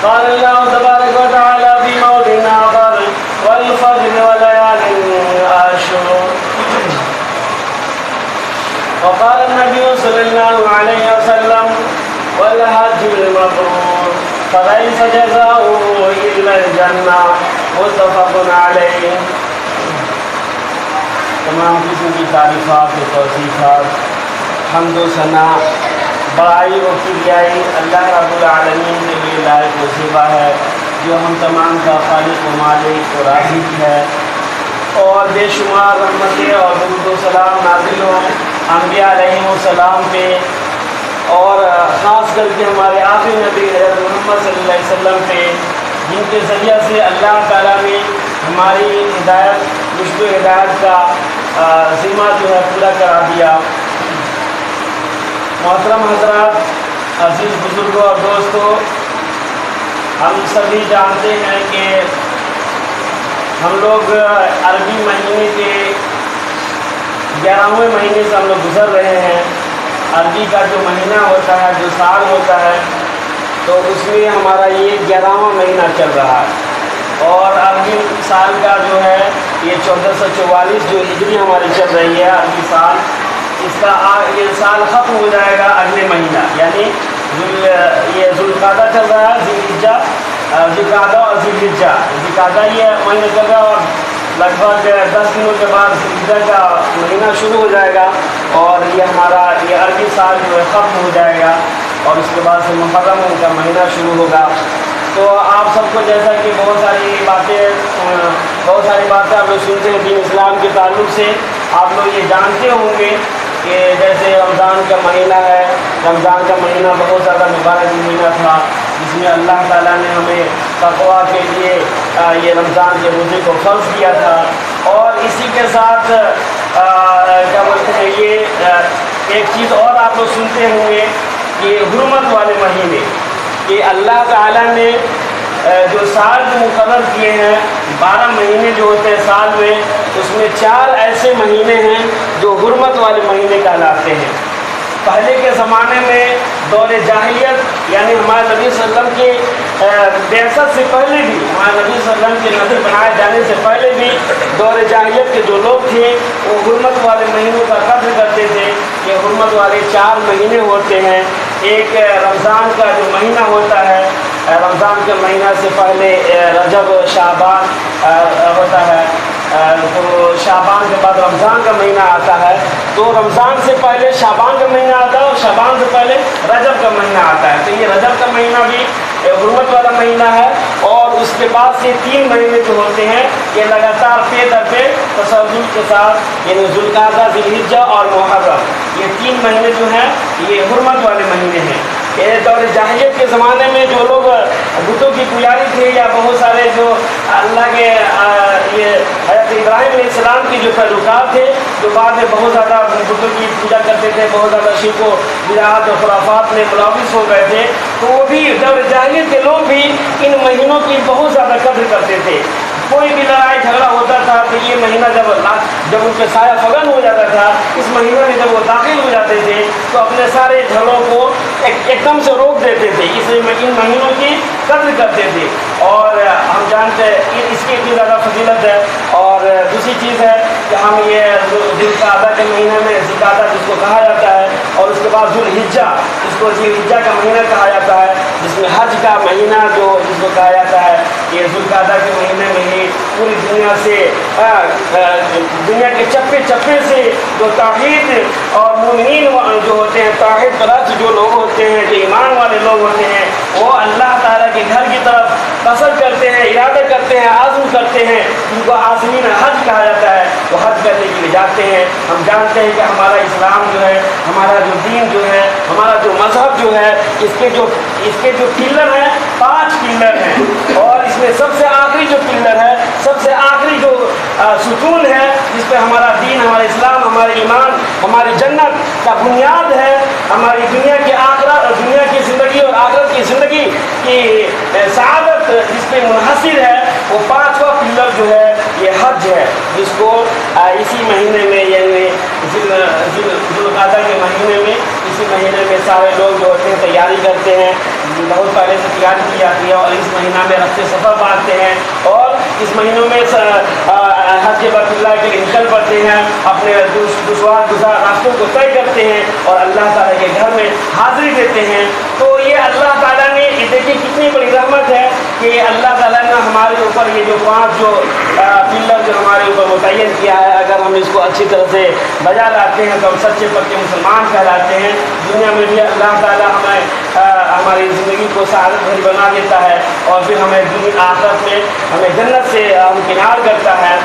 قال الله تبارك وتعالى في موضع آخر والفجر وليال عشر. وقال النبي صلى الله عليه وسلم والحج المبرور فليس جزاؤه إلا الجنة متفق علیہ. تمام قسم کی تعریفات و توصیفات حمد و ثنا بڑائی و کبریائی اللہ رب العالمین کے لیے لائق و زیبا ہے، جو ہم تمام کا خالق و مالک و رازق ہے. اور بے شمار رحمتیں اور درود و سلام نازل ہوں انبیاء علیہم السلام پہ، اور خاص کر کے ہمارے آخری نبی حضرت محمد صلی اللہ علیہ وسلم پہ، جن کے ذریعہ سے اللہ تعالیٰ نے ہماری ہدایت رشد و ہدایت کا ذمہ جو ہے پورا کرا دیا. محترم حضرات، عزیز بزرگوں اور دوستوں، ہم سبھی جانتے ہیں کہ ہم لوگ عربی مہینے کے 11ویں مہینے سے ہم لوگ گزر رہے ہیں. عربی کا جو مہینہ ہوتا ہے، جو سال ہوتا ہے، تو اس میں ہمارا یہ 11واں مہینہ چل رہا ہے. اور عربی سال کا جو ہے یہ 1444 جو ہجری ہماری چل رہی ہے عربی سال، اس کا یہ سال ختم ہو جائے گا اگلے مہینہ، یعنی یہ ذوالقعدہ چل رہا ہے، ذوالقعدہ اور ذوالحجہ. ذوالقعدہ یہ مہینہ چل رہا ہے اور لگ بھگ 10 دنوں کے بعد ذوالحجہ کا مہینہ شروع ہو جائے گا، اور یہ ہمارا یہ عربی سال جو ہے ختم ہو جائے گا، اور اس کے بعد سے محرم کا مہینہ شروع ہوگا. تو آپ سب کو جیسا کہ بہت ساری باتیں آپ لوگ سنتے ہیں دین اسلام کے تعلق سے، آپ لوگ یہ جانتے ہوں گے کہ جیسے رمضان کا مہینہ ہے. رمضان کا مہینہ بہت زیادہ مبارک مہینہ تھا، جس میں اللہ تعالیٰ نے ہمیں تقویٰ کے لیے یہ رمضان کے روزے کو فرض کیا تھا. اور اسی کے ساتھ کیا بولتے ہیں، یہ ایک چیز اور آپ لوگ سنتے ہوں گے کہ حرمت والے مہینے، کہ اللہ تعالیٰ نے جو سال جو مقرر کیے ہیں، 12 مہینے جو ہوتے ہیں سال میں، اس میں 4 ایسے مہینے ہیں جو حرمت والے مہینے کہلاتے ہیں. پہلے کے زمانے میں دور جاہلیت، یعنی ہمارے نبی صلی اللہ علیہ وسلم کی بعثت سے پہلے بھی، ہمارے نبی صلی اللہ علیہ وسلم کے نبی بنائے جانے سے پہلے بھی دور جاہلیت کے جو لوگ تھے وہ حرمت والے مہینوں کا قدر کرتے تھے. یہ حرمت والے 4 مہینے ہوتے ہیں. ایک رمضان کا جو مہینہ ہوتا ہے، رمضان کے مہینہ سے پہلے رجب شعبان ہوتا ہے، تو شعبان کے بعد رمضان کا مہینہ آتا ہے. تو رمضان سے پہلے شعبان کا مہینہ آتا ہے، اور شعبان سے پہلے رجب کا مہینہ آتا ہے. تو یہ رجب کا مہینہ بھی حرمت والا مہینہ ہے. اور اس کے بعد سے 3 مہینے جو ہوتے ہیں یہ لگاتار پے در پے تسلسل کے ساتھ، یعنی ذوالقعدہ، ذوالحجہ اور محرم، یہ 3 مہینے جو ہیں یہ حرمت والے مہینے ہیں. دور جاہلیت کے زمانے میں جو لوگ بتوں کی پجاری تھے، یا بہت سارے جو اللہ کے یہ حضرت ابراہیم علیہ السلام کی جو پیروکار تھے، جو بعد میں بہت زیادہ بتوں کی پوجا کرتے تھے، بہت زیادہ شرک و بدعات و خرافات میں ملوث ہو گئے تھے، تو وہ بھی دور جاہلیت کے لوگ بھی ان مہینوں کی بہت زیادہ قدر کرتے تھے. کوئی بھی لڑائی جھگڑا ہوتا تھا تو یہ مہینہ جب ان پہ سایہ فگن ہو جاتا تھا، اس مہینے میں جب وہ داخل ہو جاتے تھے تو اپنے سارے جھگڑوں کو ایک دم سے روک دیتے تھے. اس لیے ان مہینوں کی قدر کرتے تھے. اور ہم جانتے ہیں اس کی اتنی زیادہ فضیلت ہے. اور دوسری چیز ہے کہ ہم یہ ذوالقعدہ کے مہینے میں، ذوالقعدہ جس کو کہا جاتا ہے، اور اس کے بعد ذوالحجہ، جس کو ذوالحجہ کا مہینہ کہا جاتا ہے، جس میں حج کا مہینہ جس کو کہا جاتا ہے، یہ ذوالقعدہ کے مہینے میں ہی پوری دنیا سے، دنیا کے چپے چپے سے جو توحید اور مومنین جو ہوتے ہیں، توحید پرست جو لوگ ہوتے ہیں، جو ایمان والے لوگ ہوتے ہیں، وہ اللہ تعالیٰ کے گھر کی طرف قصد کرتے ہیں، ارادہ کرتے ہیں، عزم کرتے ہیں، جن کو عازمین حج کہا جاتا ہے، وہ حج کرنے کے لیے جاتے ہیں. ہم جانتے ہیں کہ ہمارا اسلام جو ہے، ہمارا جو دین جو ہے، ہمارا جو مذہب جو ہے، اس کے جو پلر ہیں، 5 پلر ہیں. اور اس میں سب سے آخری جو پلر ہے، سب سے آخری جو ستون ہے، جس پہ ہمارا دین، ہمارا اسلام، ہمارا ایمان، ہماری جنت کا بنیاد ہے، ہماری دنیا کی زندگی اور آخرت کی زندگی کی سعادت جس پہ منحصر ہے، وہ 5واں پلر جو ہے یہ حج ہے، جس کو اسی مہینے میں، یعنی ذوالقعدہ کے مہینے میں، اسی مہینے میں سارے لوگ جو ہوتے ہیں تیاری کرتے ہیں. بہت پہلے سے تیاری کی جاتی ہے اور اس مہینہ میں رفتے سفر باندھتے ہیں اور اس مہینوں میں حج بیت اللہ کے لیے نکل پڑتے ہیں، اپنے دشوار گزار راستوں کو طے کرتے ہیں اور اللہ تعالیٰ کے گھر میں حاضری دیتے ہیں۔ تو یہ اللہ تعالیٰ نے دیکھیے کتنی بڑی رحمت ہے کہ اللہ تعالیٰ نے ہمارے اوپر یہ جو 5 پلر جو ہمارے اوپر متعین کیا ہے، اگر ہم اس کو اچھی طرح سے بجا لاتے ہیں تو ہم سچے پکے مسلمان کہلاتے ہیں۔ دنیا میں بھی اللہ تعالیٰ ہماری زندگی کو سعادت بھری بنا دیتا ہے اور پھر ہمیں آخرت میں ہمیں جنت سے ہمکنار کرتا ہے۔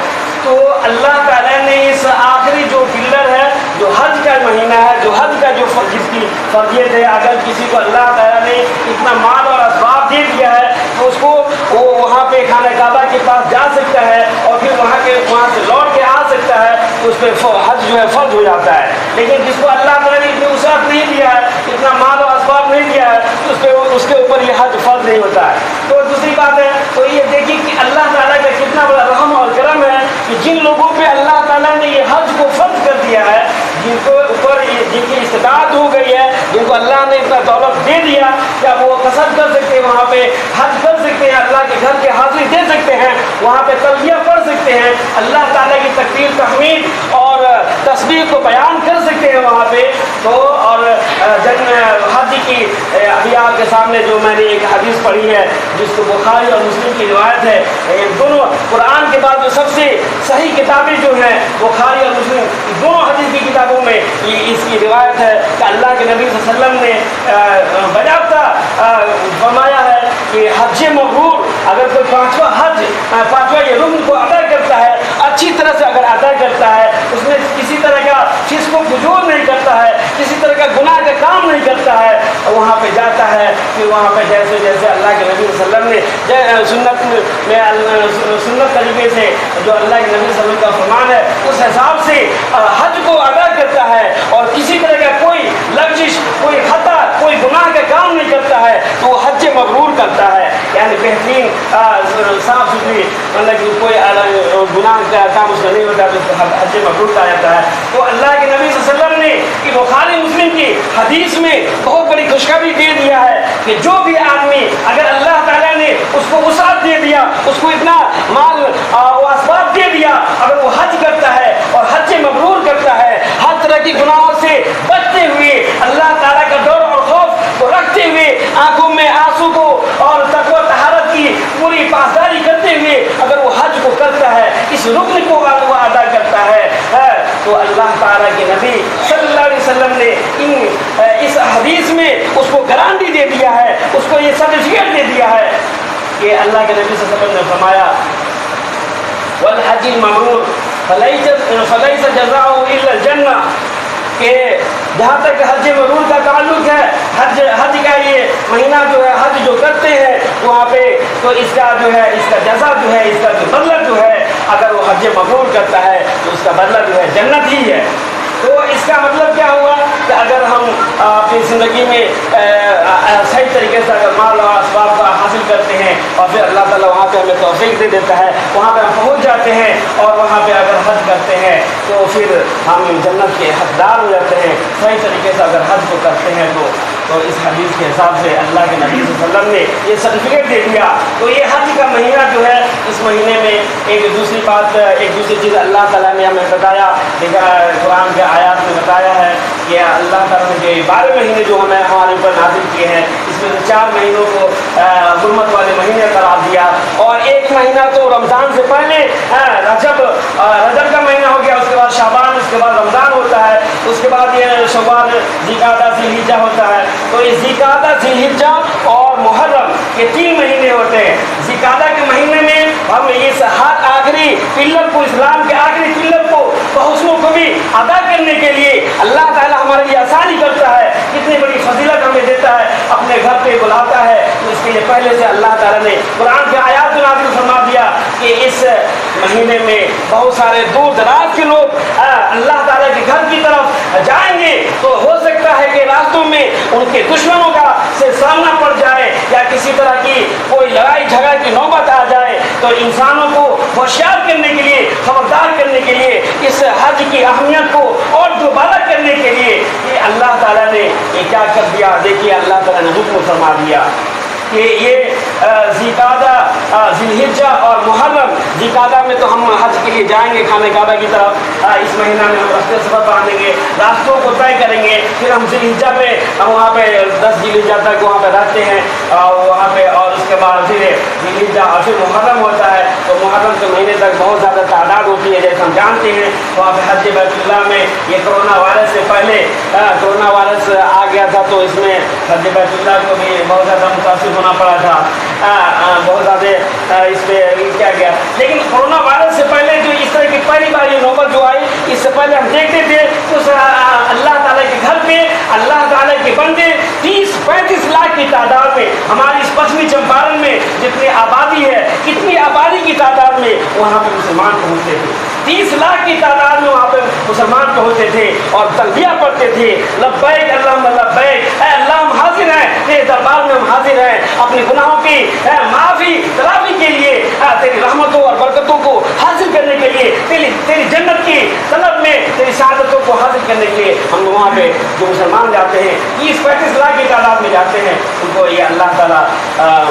تو اللہ تعالیٰ نے اس آخری جو پلر ہے، جو حج کا مہینہ ہے، جو حج کا جو جس کی فرضیت ہے، اگر کسی کو اللہ تعالیٰ نے اتنا مال اور اسباب دے دیا ہے تو اس کو وہ وہاں پہ خانہ کعبہ کے پاس جا سکتا ہے اور پھر وہاں سے لوٹ کے آ سکتا ہے، تو اس پہ حج جو ہے فرض ہو جاتا ہے۔ لیکن جس کو اللہ تعالیٰ نے اتنی وسعت نہیں دیا ہے، اتنا مال اور اسباب نہیں دیا ہے، تو اس کے اوپر یہ حج فرض نہیں ہوتا ہے۔ تو دوسری بات ہے، تو یہ دیکھیے کہ اللہ تعالیٰ کا کتنا بڑا رحم اور کرم ہے کہ جن لوگوں پہ اللہ تعالیٰ نے یہ حج کو فرض کر دیا ہے، جن کو اوپر جن کی استطاعت ہو گئی ہے، جن کو اللہ نے اتنا دولت دے دیا کہ وہ قصد کر سکتے ہیں، وہاں پہ حج کر سکتے ہیں، اللہ کے گھر کے حاضری دے سکتے ہیں، وہاں پہ تلبیہ پڑھ سکتے ہیں، اللہ تعالیٰ کی تکبیر تحمید اور تسبیح کو بیان کر سکتے ہیں وہاں پہ۔ تو اور حج کی ابھی آپ کے سامنے جو میں نے ایک حدیث پڑھی ہے جس کو بخاری اور مسلم کی روایت ہے، دونوں قرآن کے بعد جو سب سے صحیح کتابیں جو ہیں بخاری اور مسلم، دونوں حدیث کی کتابوں میں اس کی روایت ہے کہ اللہ کے نبی صلی اللہ علیہ وسلم نے باضابطہ فرمایا ہے کہ حج مبرور، اگر کوئی پانچواں یہ رکن کو ادا کرتا ہے، اچھی طرح سے اگر ادا کرتا ہے، اس میں کسی طرح کا فسق و فجور نہیں کرتا ہے، کسی طرح کا گناہ کا کام نہیں کرتا ہے، وہاں پہ جاتا ہے کہ وہاں پہ جیسے جیسے اللہ کے نبی صلی اللہ علیہ وسلم نے سنت طریقے سے جو اللہ کے نبی صلی اللہ علیہ وسلم کا فرمان ہے اس حساب سے حج کو ادا کرتا ہے اور کسی طرح کا کوئی لغزش، کوئی خطا، کوئی گناہ کا کام نہیں کرتا ہے، تو وہ حج مبرور کرتا ہے، یعنی بہترین صاف ستھری، مطلب کہ کوئی گناہ کا کام اس میں نہیں ہوتا تو حج مبرور کہا جاتا ہے۔ تو اللہ کے نبی صلی اللہ علیہ وسلم نے کہ بخاری مسلم کی حدیث میں بہت بڑی خوشخبری دے دیا ہے کہ جو بھی آدمی اگر اللہ تعالیٰ نے اس کو وسعت دے دیا، اس کو اتنا مال و اسباب دے دیا، اگر وہ حج کرتا ہے اور حج مبرور کرتا ہے، ہر طرح کی گناہوں سے بچتے ہوئے، اللہ تعالیٰ کا ڈر اور خوف کو رکھتے ہوئے، آنکھوں میں آنسو کو اور تقوی طہارت کی پوری پاسداری کرتے ہوئے اگر وہ حج کو کرتا ہے، اس رکن کو وہ ادا کرتا ہے، تو اللہ تعالیٰ کے نبی صلی اللہ علیہ وسلم نے اس حدیث میں اس کو گارنٹی دے دیا ہے، اس کو یہ سرٹیفکیٹ دے دیا ہے کہ اللہ کے نبی صلی اللہ علیہ وسلم نے فرمایا والحج المبرور فلیس جزاؤہ الا الجنہ، کہ جہاں تک حج مبرور کا تعلق ہے، حج کا یہ مہینہ جو ہے، حج جو کرتے ہیں وہاں پہ، تو اس کا جو ہے، اس کا جزا جو ہے، اس کا جو بدلہ جو ہے، اگر وہ حج مبرور کرتا ہے تو اس کا بدلہ جو ہے جنت ہی ہے۔ تو اس کا مطلب کیا ہوا کہ اگر ہم اپنی زندگی میں صحیح طریقے سے اگر مال اور اسباب کا حاصل کرتے ہیں اور پھر اللہ تعالیٰ وہاں پہ ہمیں توفیق دے دیتا ہے، وہاں پہ ہم پہنچ جاتے ہیں اور وہاں پہ اگر حج کرتے ہیں تو پھر ہم جنت کے حقدار ہو جاتے ہیں۔ صحیح طریقے سے اگر حج کو کرتے ہیں تو اس حدیث کے حساب سے اللہ کے نبی صلی اللہ علیہ وسلم نے یہ سرٹیفکیٹ دے دیا۔ تو یہ حج کا مہینہ جو ہے، اس مہینے میں ایک دوسری بات، ایک دوسری چیز اللہ تعالیٰ نے ہمیں بتایا، قرآن کے آیات میں بتایا ہے کہ اللہ تعالیٰ نے جو 12 مہینے جو ہمیں ہمارے اوپر نازل کیے ہیں، اس میں سے 4 مہینوں کو حرمت والے مہینے قرار دیا، اور ایک مہینہ تو رمضان سے پہلے رجب کا مہینہ ہو گیا، اس کے بعد شعبان، اس کے بعد رمضان ہوتا ہے، اس کے بعد یہ شوال، ذوالقعدہ، ذوالحجہ ہوتا ہے۔ تو اس ذوالقعدہ، ذوالحجہ اور محرم یہ 3 مہینے ہوتے ہیں۔ ذوالقعدہ کے مہینے میں ہم اس آخری پلر کو، اسلام کے آخری پلر کو بحسن و خوبی ادا کرنے کے لیے اللہ تعالیٰ ہمارے لیے آسانی کرتا ہے، کتنی بڑی فضیلت ہمیں دیتا ہے، اپنے گھر پہ بلاتا ہے، تو اس کے لیے پہلے سے اللہ تعالیٰ نے قرآن کے آیات نازل فرما دیا کہ اس مہینے میں بہت سارے دور دراز کے لوگ اللہ تعالیٰ کے گھر کی طرف جائیں گے، تو ہو سکتا ہے کہ راستوں میں ان کے دشمنوں کا سے سامنا پڑ جائے یا کسی طرح کی کوئی لڑائی جھگڑا کی نوبت آ جائے، تو انسانوں کو ہوشیار کرنے کے لیے، خبردار کرنے کے لیے، اس حج کی اہمیت کو اور دوبارہ کرنے کے لیے یہ اللہ تعالیٰ نے یہ کیا کر دیا، دیکھیے اللہ تعالیٰ نے حکم فرما دیا کہ یہ ذیقعدہ، ذوالحجہ اور محرم، ذیقعدہ میں تو ہم حج کے لیے جائیں گے خانہ کعبہ کی طرف، اس مہینہ میں ہم راستے سفر باندھیں گے، راستوں کو طے کریں گے، پھر ہم ذوالحجہ پہ ہم وہاں پہ 10 ذوالحجہ تک وہاں پہ رہتے ہیں وہاں پہ، اور اس کے بعد پھر ذوالحجہ اور پھر محرم ہوتا ہے، تو محرم کے مہینے تک بہت زیادہ تعداد ہوتی ہے جیسے ہم جانتے ہیں۔ وہاں پہ حج بیت اللہ میں یہ کرونا وائرس سے پہلے کرونا وائرس آ گیا تھا، تو اس میں حج بیت اللہ کو بھی بہت زیادہ متاثر ہونا پڑا تھا، بہت زیادہ اس پہ کیا گیا۔ لیکن کرونا وائرس سے پہلے جو اس طرح کی پہلی بار یہ نوبت جو آئی، اس سے پہلے ہم دیکھتے تھے اس اللہ تعالیٰ کے گھر پہ اللہ تعالیٰ کے بندے 30-35 لاکھ کی تعداد میں، ہماری اس پشچمی چمپارن میں جتنی آبادی ہے، کتنی آبادی کی تعداد میں وہاں پہ مسلمان پہنچتے تھے، 30 لاکھ کی تعداد میں وہاں پہ مسلمان پہنچتے تھے اور تلبیہ پڑھتے تھے، لبیک اللہم لبیک، اے اللہ ہم حاضر ہیں تیرے دربار میں، ہم حاضر ہیں اپنے گناہوں کی معافی تلافی کے لیے، تیری رحمتوں اور برکتوں کو حاصل کرنے کے لیے، تیری جنت کی طلب میں تیری سعادتوں کو حاصل کرنے کے لیے ہم وہاں پہ جو مسلمان جاتے ہیں 30-35 لاکھ کی تعداد میں جاتے ہیں، ان کو یہ اللہ تعالیٰ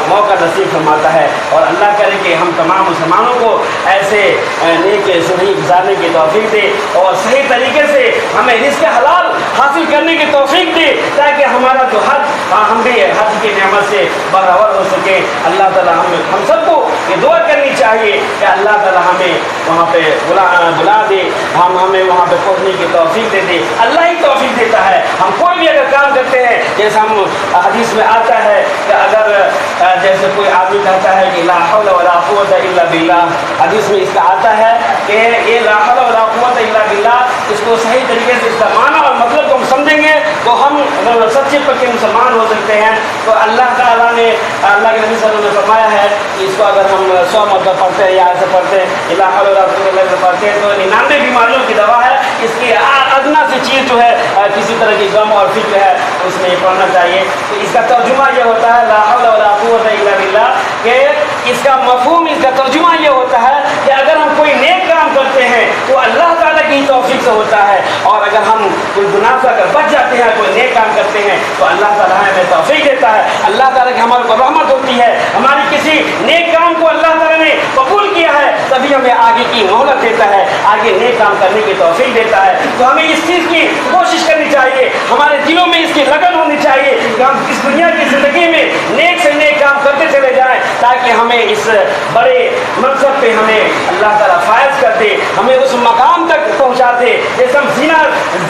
موقع نصیب فرماتا ہے، اور اللہ کرے کہ ہم تمام مسلمانوں کو ایسے نیک زندگی گزارنے کی توفیق دے اور صحیح طریقے سے ہمیں رزق حلال حاصل کرنے کی توفیق دے، تاکہ ہمارا جو حج ہم بھی حج کی نعمت سے برابر ہو سکے۔ اللہ تعالیٰ ہم سب کو یہ دعا کرنی چاہیے کہ اللہ تعالیٰ ہمیں وہاں پہ بلا دے، ہمیں وہاں پہ پہنچنے کی توفیق دے دے، اللہ ہی توفیق دیتا ہے۔ ہم کوئی بھی اگر کام کرتے ہیں، جیسے ہم حدیث میں آتا ہے کہ اگر جیسے کوئی آدمی کہتا ہے کہ لا حول ولا قوت الا باللہ، حدیث میں اس کا آتا ہے کہ یہ لا حول ولا قوت الا باللہ، اس کو صحیح طریقے سے اس کا معنی اور مطلب کو ہم سمجھیں گے تو ہم سچے پکے مسلمان ہو سکتے ہیں۔ تو اللہ تعالیٰ نے، اللہ کے نبی صلی اللہ علیہ وسلم نے فرمایا ہے کہ اس کو اگر ہم 100 مرتبہ پڑھتے ہیں یا ایسے پڑھتے ہیں لا حول ولا قوت الا باللہ پڑھتے ہیں تو 99 بیماریوں کی دوا ہے۔ اس کی ادنا سی چیز جو ہے کسی طرح کی غم اور فکر ہے اس میں یہ پڑھنا چاہیے۔ تو اس کا ترجمہ یہ ہوتا ہے لا حول ولا قوت الا باللہ، کہ اس کا مفہوم، اس کا ترجمہ یہ ہوتا ہے کہ اگر ہم کوئی نیک کام کرتے ہیں تو اللہ تعالیٰ کی توفیق سے ہوتا ہے، اور اگر ہم کوئی گناہ سے اگر بچ جاتے ہیں، کوئی نیک کام کرتے ہیں تو اللہ تعالیٰ ہمیں توفیق دیتا ہے، اللہ تعالیٰ کی ہمارے کو رحمت ہوتی ہے، ہماری کسی نیک کام کو اللہ تعالیٰ نے قبول کیا ہے تبھی ہمیں آگے کی مہلت دیتا ہے، آگے نیک کام کرنے کی توفیق دیتا ہے۔ تو ہمیں اس چیز کی کوشش کرنی چاہیے، ہمارے دلوں میں اس کی لگن ہونی چاہیے کہ ہم اس دنیا کی زندگی میں نیک سے نیک کام کرتے چلے جائیں، تاکہ ہمیں اس بڑے منصب پہ ہمیں اللہ تعالیٰ فائز کر دے، ہمیں اس مقام تک پہنچا دے۔ جیسے ہم زینہ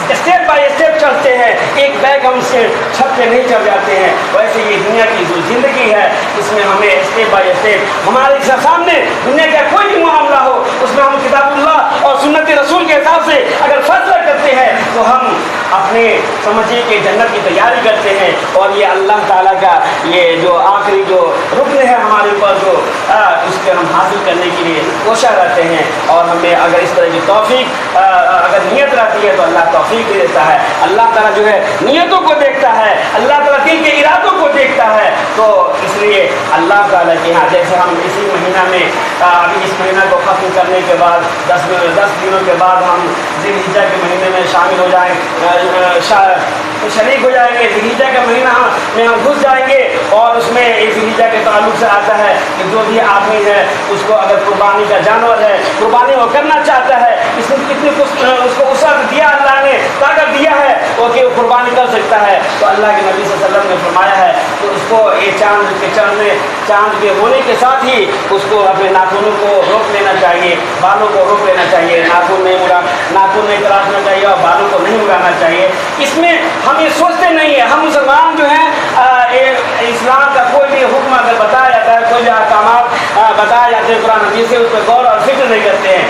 اسٹیپ بائی اسٹیپ چلتے ہیں، ایک بیگ ہم سے چھت پہ نہیں چڑھ جاتے ہیں، ویسے یہ دنیا کی جو زندگی ہے اس میں ہمیں اسٹیپ بائی اسٹیپ ہمارے سامنے دنیا کا کوئی بھی معاملہ ہو اس میں ہم کتاب اللہ اور سنت رسول کے حساب سے اگر فیصلہ کرتے ہیں تو ہم اپنے سمجھیے کہ جنت کی تیاری کرتے ہیں، اور یہ اللہ تعالیٰ کا یہ جو آخری جو رکن ہے ہمارے اوپر جو اس کے ہم حاصل کرنے کے لیے کوشاں رہتے ہیں، اور ہمیں اگر اس طرح کی توفیق اگر نیت رہتی ہے تو اللہ توفیق دے دیتا ہے۔ اللہ تعالیٰ جو ہے نیتوں کو دیکھتا ہے، اللہ تعالیٰ دل کے ارادوں کو دیکھتا ہے، تو اس لیے اللہ تعالیٰ کے یہاں جیسے ہم اسی مہینہ میں ابھی اس مہینہ کو ختم کرنے کے بعد 10 دنوں کے بعد ہم ذوالحجہ کے مہینے میں شامل ہو جائیں، شریک ہو جائیں گے، ذوالحجہ کا مہینہ میں ہم گھس جائیں گے، اور اس میں ایک ذوالحجہ کے تعلق سے آتا ہے کہ جو بھی آدمی ہے اس کو اگر قربانی کا جانور ہے، قربانی وہ کرنا چاہتا ہے، اس کو کتنے اس کو وسعت دیا اللہ نے، طاقت دیا ہے وہ کہ وہ قربانی کر سکتا ہے، تو اللہ کے نبی صلی اللہ علیہ وسلم نے فرمایا ہے کہ اس کو یہ چاند کے ہونے کے ساتھ ہی اس کو اپنے ناخنوں کو روک لینا چاہیے، بالوں کو روک لینا چاہیے، ناخن نہیں تراشنا چاہیے اور بالوں کو نہیں اڑانا چاہیے۔ اس میں ہم یہ سوچتے نہیں ہیں، ہم مسلمان جو ہیں اسلام کا کوئی بھی حکم اگر بتایا جاتا ہے، کوئی بھی احکامات بتایا جاتے ہیں قرآن حدیث سے، اس پہ غور اور فکر نہیں کرتے ہیں۔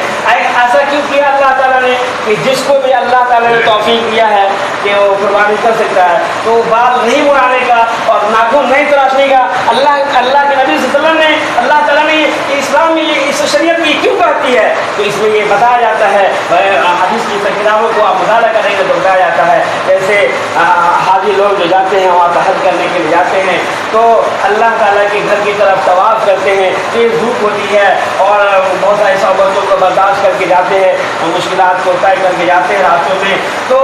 ایسا کیوں کیا اللہ تعالیٰ نے کہ جس کو بھی اللہ تعالیٰ نے توفیق دیا ہے کہ وہ قربانی کر سکتا ہے تو بال نہیں اڑانے کا اور ناخن نہیں تراشنے کا اللہ کے نبی صلی اللہ علیہ وسلم نے، اللہ تعالیٰ نے اس اسلام میں اس شریعت کی کیوں کہتی ہے؟ تو اس میں یہ بتایا جاتا ہے، حدیث کی کتابوں کو آپ مطالعہ کریں گے تو بتایا جاتا ہے، جیسے حاجی لوگ جو جاتے ہیں وہاں حج کرنے کے لیے جاتے ہیں تو اللہ تعالیٰ کے گھر کی طرف طواف کرتے ہیں، تیز دھوپ ہوتی ہے اور بہت ساری صعوبتوں کو برداشت کر کے جاتے ہیں، مشکلات کو طے کر کے جاتے ہیں راستوں میں، تو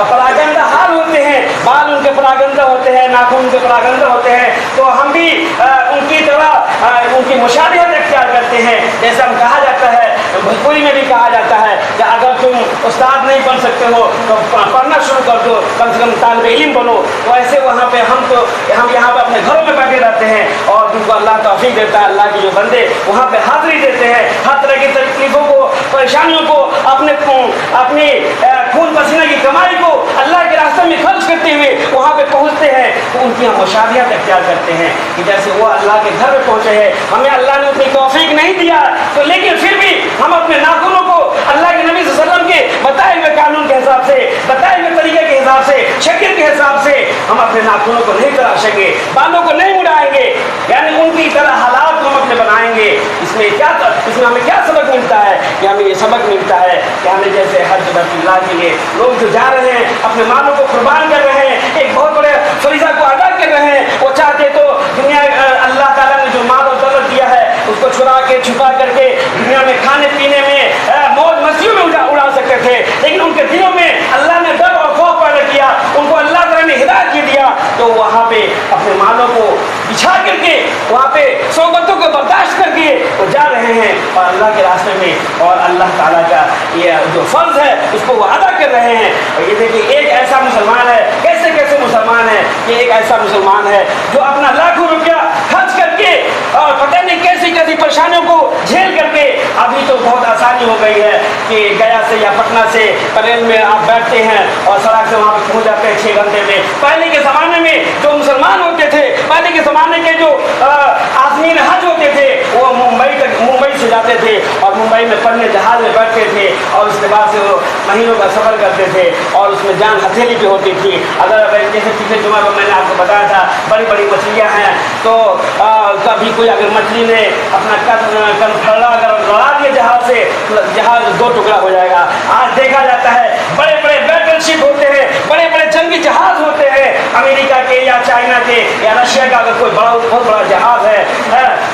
پراگندہ حال ہوتے ہیں، بال ان کے پراگندہ ہوتے ہیں، ناخن ان کے پراگندہ ہوتے ہیں، تو ہم بھی ان کی طرح ان کی مشابہت اختیار کرتے ہیں، جیسا ہم کہا جاتا ہے، بھوجپوری میں بھی کہا جاتا ہے کہ اگر تم استاد نہیں بن سکتے ہو تو پڑھنا شروع کر دو، کم سے کم طالب علم بنو۔ تو ایسے وہاں پہ ہم یہاں پہ اپنے گھروں میں بیٹھے رہتے ہیں اور جن کو اللہ توفیق دیتا ہے، اللہ کے جو بندے وہاں پہ حاضری دیتے ہیں، ہر طرح کی تکلیفوں کو، پریشانیوں کو، اپنی خون پسینہ کی کمائی کو اللہ کے راستے میں خرچ کرتے ہوئے وہاں پہ پہنچتے ہیں، تو ان کی ہم مشابہت اختیار کرتے ہیں کہ جیسے وہ اللہ کے گھر میں پہنچے ہیں۔ ہمیں اللہ نے اتنی توفیق نہیں دیا تو لیکن پھر بھی ہم اپنے ناخنوں کو اللہ کے نبی صلی اللہ علیہ وسلم کے بتائے ہوئے قانون کے حساب سے، بتائے ہوئے طریقے کے حساب سے، شکل کے حساب سے ہم اپنے ناخنوں کو نہیں تراشیں گے، بالوں کو نہیں اڑائیں گے، یعنی ان کی طرح حالات کو ہم اپنے بنائیں گے۔ اس میں ہمیں کیا سبق ملتا ہے؟ کہ ہمیں یہ سبق ملتا ہے کہ ہمیں جیسے حج بیت اللہ کے لیے لوگ جو جا رہے ہیں، اپنے مالوں کو قربان کر رہے ہیں، ایک بہت بڑے فریضہ کو ادا کر رہے ہیں، وہ چاہتے تو دنیا اللہ تعالیٰ نے جو مال و دولت دیا ہے اس کو چھپا کر کے دنیا میں کھانے پینے میں موج مسیحوں میں اڑا سکتے تھے، لیکن ان کے دلوں میں اللہ نے ڈر اور خوف پیدا کیا، ان کو اللہ تعالیٰ نے ہدایت کی دیا، تو وہاں پہ اپنے مالوں کو بچھا کر کے وہاں پہ صحبتوں کو برداشت کر کے وہ جا رہے ہیں اور اللہ کے راستے میں اور اللہ تعالیٰ کا یہ جو فرض ہے اس کو وہ ادا کر رہے ہیں۔ اور یہ دیکھیے ایک ایسا مسلمان ہے، کیسے مسلمان ہے، یہ ایک ایسا مسلمان ہے جو اپنا لاکھوں روپیہ خرچ کر کے اور پتہ نہیں کیسی پریشانیوں کو جھیل کر کے، ابھی تو بہت آسانی ہو گئی ہے کہ گیا سے یا پٹنہ سے ٹرین میں آپ بیٹھتے ہیں اور سڑک سے وہاں پہ پہنچ جاتے ہیں 6 گھنٹے میں۔ پہلے کے زمانے میں جو مسلمان ہوتے تھے، پہلے کے زمانے کے جو عازمین حج ہوتے تھے، وہ ممبئی سے جاتے تھے اور ممبئی میں پڑھنے جہاز میں بیٹھتے تھے اور اس کے بعد سے وہ مہینوں کا سفر کرتے تھے اور اس میں جان ہتھیلی بھی ہوتی تھی۔ اگر جیسے پچھلے جمعہ میں نے آپ کو بتایا تھا بڑی بڑی مچھلیاں ہیں تو کبھی کوئی اگر مچھلی نے اپنا کن پھڑا اگر لڑا دیا جہاز سے، جہاز 2 ٹکڑا ہو جائے گا۔ آج دیکھا جاتا ہے بڑے بڑے بیٹل شپ ہوتے ہیں، بڑے بڑے جنگی جہاز ہوتے ہیں، امریکہ کے یا چائنا کے یا رشیا کا اگر کوئی بہت بڑا جہاز ہے،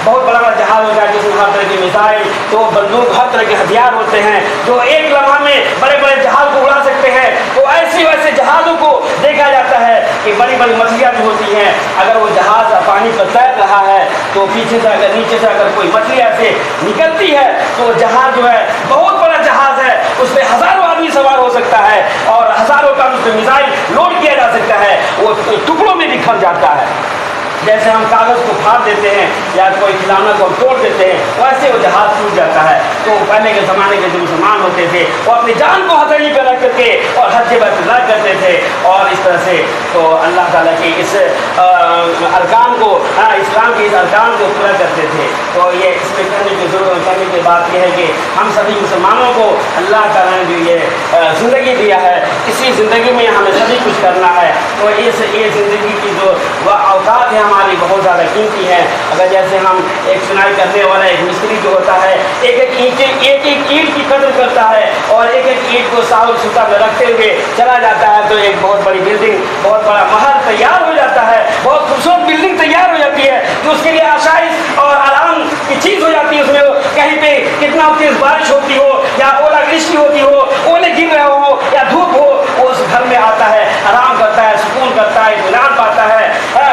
بہت بڑا جہاز ہوتا ہے جس میں ہر طرح کی میزائل، تو بندوق، ہر طرح کے ہتھیار ہوتے ہیں جو ایک لمحہ میں بڑے بڑے جہاز کو اڑا سکتے ہیں۔ تو ویسے جہازوں کو دیکھا جاتا ہے کہ بڑی بڑی مچھلیاں بھی ہوتی ہیں، اگر وہ جہاز پانی پر تیر رہا ہے تو پیچھے سے اگر نیچے سے اگر کوئی مچھلی ایسے نکلتی ہے تو جہاز جو ہے بہت بڑا جہاز ہے، اس پہ ہزاروں آدمی سوار ہو سکتا ہے اور ہزاروں کا اس پہ میزائل لوڈ کیا جا سکتا ہے، وہ ٹکڑوں میں بکھر جاتا ہے۔ جیسے ہم کاغذ کو پھاڑ دیتے ہیں یا کوئی کھلونا کو توڑ دیتے ہیں ویسے وہ جہاز ٹوٹ جاتا ہے۔ تو پہلے کے زمانے کے جو مسلمان ہوتے تھے وہ اپنی جان کو ہتھیلی پہ رکھ کر کے اور حج بیت اللہ کرتے تھے اور اس طرح سے تو اللہ تعالیٰ کے اس ارکان کو، اسلام کے اس ارکان کو پورا کرتے تھے۔ تو یہ اس میں کرنے کی بات یہ ہے کہ ہم سبھی مسلمانوں کو اللہ تعالیٰ نے جو یہ زندگی دیا ہے، اسی زندگی میں ہمیں سبھی کچھ کرنا ہے۔ تو یہ زندگی کی جو اوقات ہیں ہماری بہت زیادہ قیمتی ہے۔ اگر جیسے ہم ایک سنائی کرنے والا ایک مستری جو ہوتا ہے ایک اینٹ کی قدر کرتا ہے اور ایک اینٹ کو ساؤ سوتا میں رکھتے ہوئے چلا جاتا ہے تو ایک بہت بڑی بلڈنگ، بہت بڑا محل تیار ہو جاتا ہے، بہت خوبصورت بلڈنگ تیار ہو جاتی ہے جو اس کے لیے آسائش اور آرام کی چیز ہو جاتی ہے۔ اس میں کہیں پہ کتنا تیز بارش ہوتی ہو یا اولا گرشتی ہوتی ہو، اولے گر رہے ہو یا دھوپ ہو، وہ اس گھر میں آتا ہے، آرام کرتا ہے، سکون کرتا ہے، اطمینان پاتا ہے۔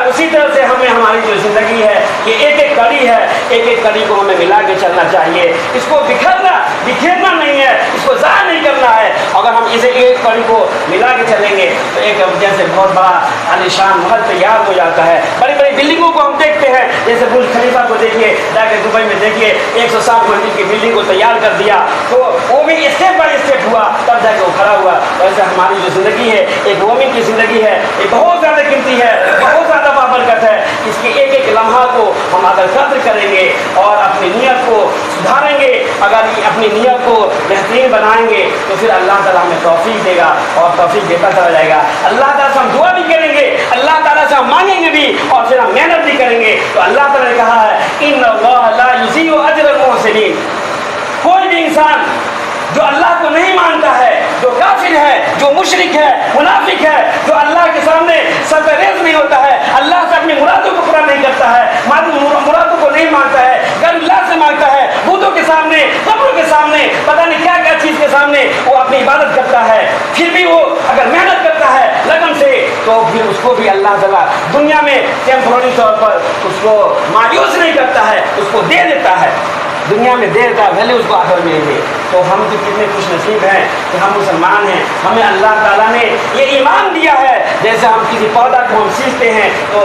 اسی طرح سے ہماری جو زندگی ہے یہ ایک کڑی ہے، ایک کڑی کو ہمیں ملا کے چلنا چاہیے، اس کو بکھیرنا نہیں ہے، اس کو ضائع نہیں کرنا ہے۔ اگر ہم اسے ایک کڑی کو ملا کے چلیں گے تو ایک جیسے بہت بڑا عالیشان محل تیار ہو جاتا ہے۔ بڑی بڑی بلڈنگوں کو ہم دیکھتے ہیں، جیسے برج خلیفہ کو دیکھیے، جا کے دبئی میں دیکھیے 160 منزل کی بلڈنگ کو تیار کر دیا تو وہ بھی اسٹیپ بائی اسٹیپ ہوا تب جا کے وہ کھڑا ہوا۔ ویسے ہماری جو زندگی ہے ایک مومن کی زندگی ہے، یہ بہت زیادہ قیمتی ہے، بہت زیادہ بابرکت ہے۔ اس کے ایک لمحہ کو ہم اگر قدر کریں گے اور اپنی نیت کو سدھاریں گے، اگر اپنی نیت کو بہترین بنائیں گے تو پھر اللہ تعالیٰ ہمیں توفیق دے گا اور توفیق دیتا چلا جائے گا۔ اللہ تعالیٰ سے ہم دعا بھی کریں گے، اللہ تعالیٰ سے ہم مانگیں گے بھی اور پھر ہم محنت بھی کریں گے۔ تو اللہ تعالیٰ نے کہا ہے ان اللہ لا یضیع اجر المحسنین، انسان جو اللہ کو نہیں مانتا ہے، جو کافر ہے، جو مشرک ہے، منافق ہے، جو اللہ کے سامنے سرریز نہیں ہوتا ہے، اللہ سے اپنی مرادوں کو پورا نہیں کرتا ہے، مرادوں کو نہیں مانتا ہے، غیر اللہ سے مانگتا ہے، بتوں کے سامنے، قبروں کے سامنے، پتہ نہیں کیا کیا چیز کے سامنے وہ اپنی عبادت کرتا ہے، پھر بھی وہ اگر محنت کرتا ہے لگن سے تو پھر اس کو بھی اللہ تعالیٰ دنیا میں ٹیمپرری طور پر اس کو مایوس نہیں کرتا ہے، اس کو دے دیتا ہے، دنیا میں دے دیتا ہے، بھلے اس کو آخر میں دے۔ تو ہم تو کتنے خوش نصیب ہیں کہ ہم مسلمان ہیں، ہمیں اللہ تعالیٰ نے یہ ایمان دیا ہے۔ جیسے ہم کسی پودا کو ہم سیچتے ہیں تو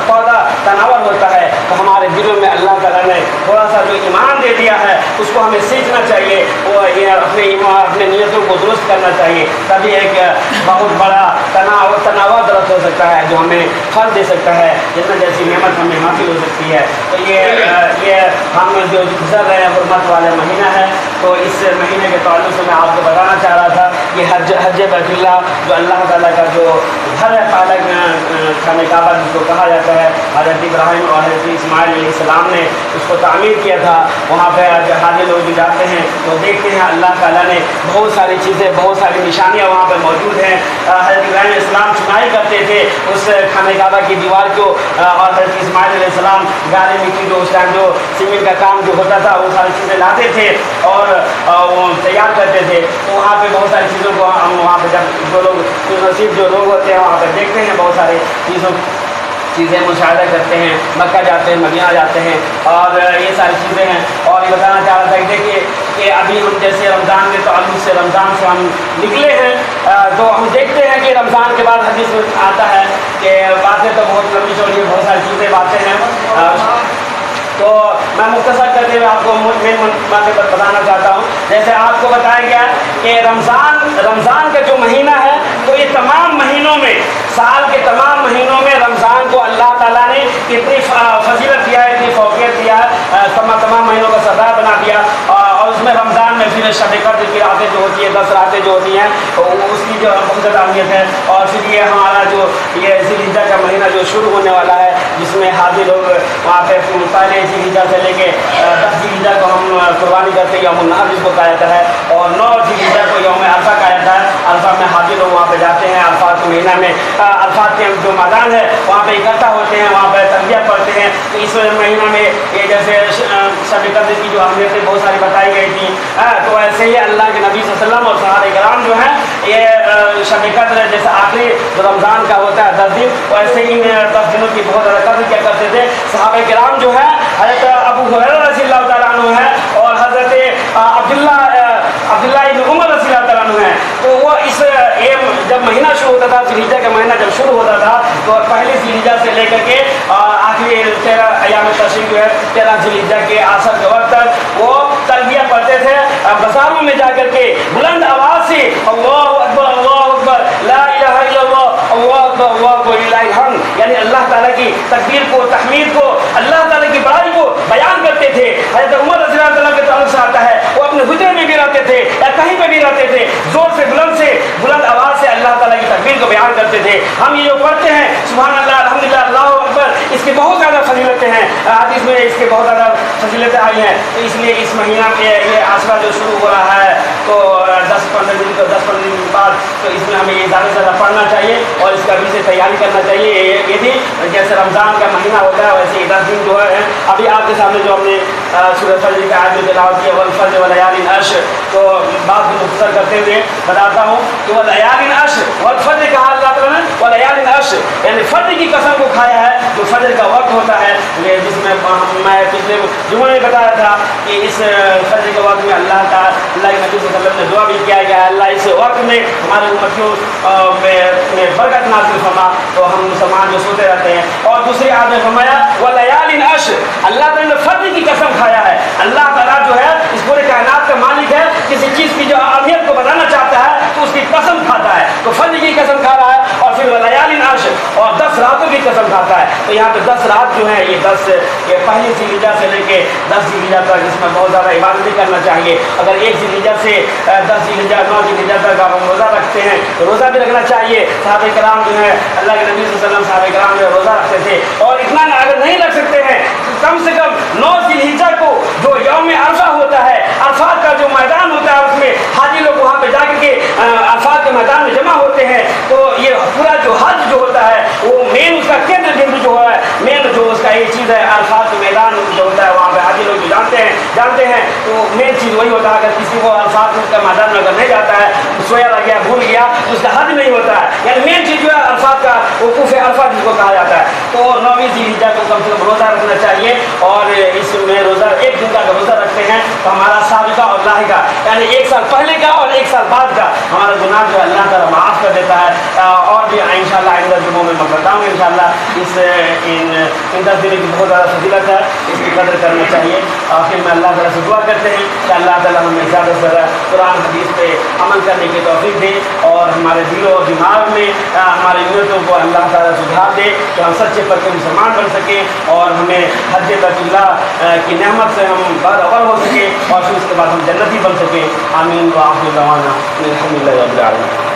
پودا تناور ہوتا ہے، تو ہمارے دلوں میں اللہ تعالیٰ نے تھوڑا سا جو ایمان دے دیا ہے اس کو ہمیں سیکھنا چاہیے، وہ یہ اپنے ایمان اپنے نیتوں کو درست کرنا چاہیے، تبھی ایک بہت بڑا تناور درخت ہو سکتا ہے جو ہمیں پھل دے سکتا ہے، جتنا جیسی نعمت ہمیں حاصل ہو سکتی ہے۔ تو یہ ہم جو گزر رہے ہیں حرمت والے مہینہ ہے، تو اس مہینے کے تعلق سے میں آپ کو بتانا چاہ رہا تھا کہ حج بیت اللہ جو اللہ تعالیٰ کا جو گھر ہے پالک خانہ کعبہ جس کو کہا جاتا ہے، حضرت ابراہیم اور حضرت اسماعیل علیہ السلام نے اس کو تعمیر کیا تھا۔ وہاں پہ حاجی لوگ جو جاتے ہیں تو دیکھتے ہیں اللہ تعالیٰ نے بہت ساری چیزیں، بہت ساری نشانیاں وہاں پہ موجود ہیں۔ حضرت ابراہیم علیہ السلام چنائی کرتے تھے اس خانہ کعبہ کی دیوار کو، اور حضرت اسماعیل علیہ السلام گارے مٹی جو اس ٹائم جو سیمنٹ کا کام جو ہوتا تھا وہ ساری چیزیں لاتے تھے اور وہ تیار کرتے تھے۔ تو وہاں پہ بہت ساری چیزوں کو ہم وہاں پہ جب جو لوگ نصیب جو لوگ ہوتے ہیں وہاں پہ دیکھتے ہیں، بہت سارے چیزیں مشاہدہ کرتے ہیں، مکہ جاتے ہیں، مدینہ جاتے ہیں، اور یہ ساری چیزیں ہیں۔ اور یہ بتانا چاہ رہا تھا کہ دیکھیے کہ ابھی ہم جیسے رمضان کے تعلق سے رمضان سے ہم نکلے ہیں، تو ہم دیکھتے ہیں کہ رمضان کے بعد حدیث میں آتا ہے کہ باتیں تو بہت لمبی چوڑی بہت ساری چیزیں باتیں ہیں، تو میں مختصر کرتے ہوئے آپ کو مین باتیں پر بتانا چاہتا ہوں۔ جیسے آپ کو بتایا گیا کہ رمضان کا جو مہینہ ہے تو یہ تمام مہینوں میں، سال کے تمام مہینوں میں رمضان کو اللہ تعالیٰ نے اتنی فضیلت دیا ہے، اتنی فوقیت دیا ہے، تمام مہینوں کا سردار بنا دیا۔ اور اس میں رمضان میں پھر شب قدر کی راتیں جو ہوتی ہیں، 10 راتیں جو ہوتی ہیں، اس کی جو بہت زیادہ اہمیت ہے۔ اور پھر یہ ہمارا جو یہ ذی الحجہ کا مہینہ جو شروع ہونے والا ہے، جس میں حاجی لوگ وہاں پہ پہلے ذی الحجہ سے لے کے 10 ذی الحجہ کو ہم قربانی کرتے ہیں، یوم النحر جس کو کہا جاتا ہے، اور 9 ذی الحجہ کو یوم عرفہ کہا جاتا ہے۔ عرفہ میں حاجی لوگ وہاں پہ جاتے ہیں، عرفات کے مہینہ میں عرفات کے جو میدان ہے وہاں پہ اکٹھا ہوتے ہیں، وہاں پہ تلبیہ پڑھتے ہیں۔ تو اس مہینہ میں یہ جیسے شب قدر کی جو اہمیتیں بہت ساری بتائی گئی تھیں، تو ایسے ہی اللہ کے نبی صلی اللہ علیہ وسلم اور صحابہ کرام جو ہیں یہ شب قدر جیسے آخری جو رمضان کا ہوتا ہے 10 دن، ویسے ہی 10 دنوں کی بہت زیادہ قدر کیا کرتے تھے۔ صحابہ کرام جو ہے حضرت ابو ہریرہ رضی اللہ تعالیٰ عنہ ہے اور حضرت عبداللہ ابن عمر رضی اللہ تعالیٰ عنہ ہے، تو وہ اس جب مہینہ شروع ہوتا تھا، ذی الحجہ کا مہینہ جب شروع ہوتا تھا تو پہلی ذی الحجہ سے لے کر کے آخری 13 ایام تشریق جو ہے 13 ذی الحجہ کے آخر کے وقت تک وہ تلبیہ پڑھتے تھے، بازاروں میں جا کر کے بلند آواز سے اللہ اکبر لا الہ الا اللہ اللہ اکبر وللہ الحمد، یعنی اللہ تعالیٰ کی تکبیر کو، تحمید کو، اللہ تعالیٰ کی بڑائی کو بیان کرتے تھے۔ حضرت عمر رضی اللہ تعالیٰ کے تعلق سے آتا ہے وہ اپنے حجرے میں بھی رہتے تھے یا کہیں پہ بھی رہتے تھے، زور سے بلند آواز سے اللہ تعالیٰ کی تکبیر کو بیان کرتے تھے۔ ہم یہ جو پڑھتے ہیں سبحان اللہ الحمدللہ اللہ اکبر، اس کی بہت زیادہ فضیلتیں ہیں، حدیث میں اس کے بہت زیادہ فضیلتیں آئی ہیں۔ تو اس لیے اس مہینہ میں یہ عاشورہ جو شروع ہو رہا ہے تو 10-15 دن بعد، تو اس میں ہمیں یہ زیادہ سے زیادہ پڑھنا چاہیے اور اس کا بھی سے تیاری کرنا چاہیے۔ یہ بھی جیسے رمضان کا مہینہ ہوتا ہے ویسے 10 دن جو ہے ابھی آپ کے سامنے جو ہم نے سورہ فجر کا آیت جو تلاوت کیا والفجر ولیال عشر، تو بات کو مختصر کرتے ہوئے بتاتا ہوں کہ ولیال عشر، والفجر کہا اللہ تعالیٰ نے ولیال عشر، یعنی فجر کی قسم کو کھایا ہے جو فجر کا وقت ہوتا ہے، جس میں میں پچھلے جمعے میں بتایا تھا کہ اس فجر کے وقت میں اللہ تعالیٰ اللہ کے نبی صلی اللہ علیہ وسلم نے دعا بھی کیا گیا ہے اللہ اس وقت میں ہمارے امتیوں میں برکت نازل فرما، تو ہم مسلمان جو سوتے رہتے ہیں۔ اور دوسری آیت میں فرمایا ولیال عشر، اللہ تعالیٰ نے فجر کی قسم کھایا ہے۔ اللہ تعالیٰ جو ہے اس پورے کائنات کا مالک ہے، کسی چیز کی جو اہمیت کو بتانا چاہتا ہے تو اس کی قسم کھاتا ہے، تو فجر کی قسم کھا رہا ہے اور پھر ولیال عشر اور 10 راتوں کی قسم کھاتا ہے۔ تو یہاں پہ 10 رات جو ہیں یہ پہلی ذی الحجہ سے لے کے 10 ذی الحجہ تک اس میں بہت زیادہ عبادت کرنا چاہیے۔ اگر 1 ذی الحجہ سے 10 ذی الحجہ 9 ذی الحجہ تک آپ روزہ رکھتے ہیں تو روزہ بھی رکھنا چاہیے۔ صحابہ کرام جو ہے اللہ کے نبی صلی اللہ علیہ وسلم صحابہ کرام جو ہے روزہ رکھتے تھے، اور اتنا اگر نہیں رکھ سکتے ہیں تو کم سے کم 9 ذی الحجہ کو جو یوم عرفہ ہوتا ہے، عرفات کا جو میدان جاتے ہیں تو مین چیز وہی ہوتا ہے، اگر کسی کو الفاظ کا میدان میں اگر نہیں جاتا ہے، سویا رہ گیا، بھول گیا، تو اس کا حد نہیں ہوتا ہے، یعنی مین چیز جو ہے الفاظ کا وقوف الفاظ جس کو کہا جاتا ہے. تو 9ویں ذی الحجہ کو کم سے کم روزہ رکھنا چاہیے، اور اس میں روزہ ایک دن کا اگر روزہ رکھتے ہیں تو ہمارا سابقہ اور لاحقہ یعنی 1 سال پہلے کا اور 1 سال بعد کا ہمارا گناہ جو ہے اللہ تعالیٰ معاف کر دیتا ہے. اور بھی انشاءاللہ آئندہ جمعوں میں میں بتاؤں گا انشاءاللہ. ان 10 دنوں کی بہت زیادہ فضیلت ہے، اس کی قدر کرنا چاہیے. آخر میں اللہ تعالیٰ سے دعا کرتے ہیں کہ اللہ تعالیٰ ہمیں زیادہ سے زیادہ قرآن حدیث پہ عمل کرنے کی توفیق دے، اور ہمارے دلوں اور دماغ میں ہماری نیتوں کو اللہ تعالیٰ سدھار دے کہ ہم سچے پکے مسلمان بن سکیں، اور ہمیں حج بیت اللہ کی نعمت سے ہم باخبر ہو سکیں، اور پھر اس کے بعد ہم جنتی بن سکیں. آمین. وآخر دعوانا الحمد للہ رب العالمین.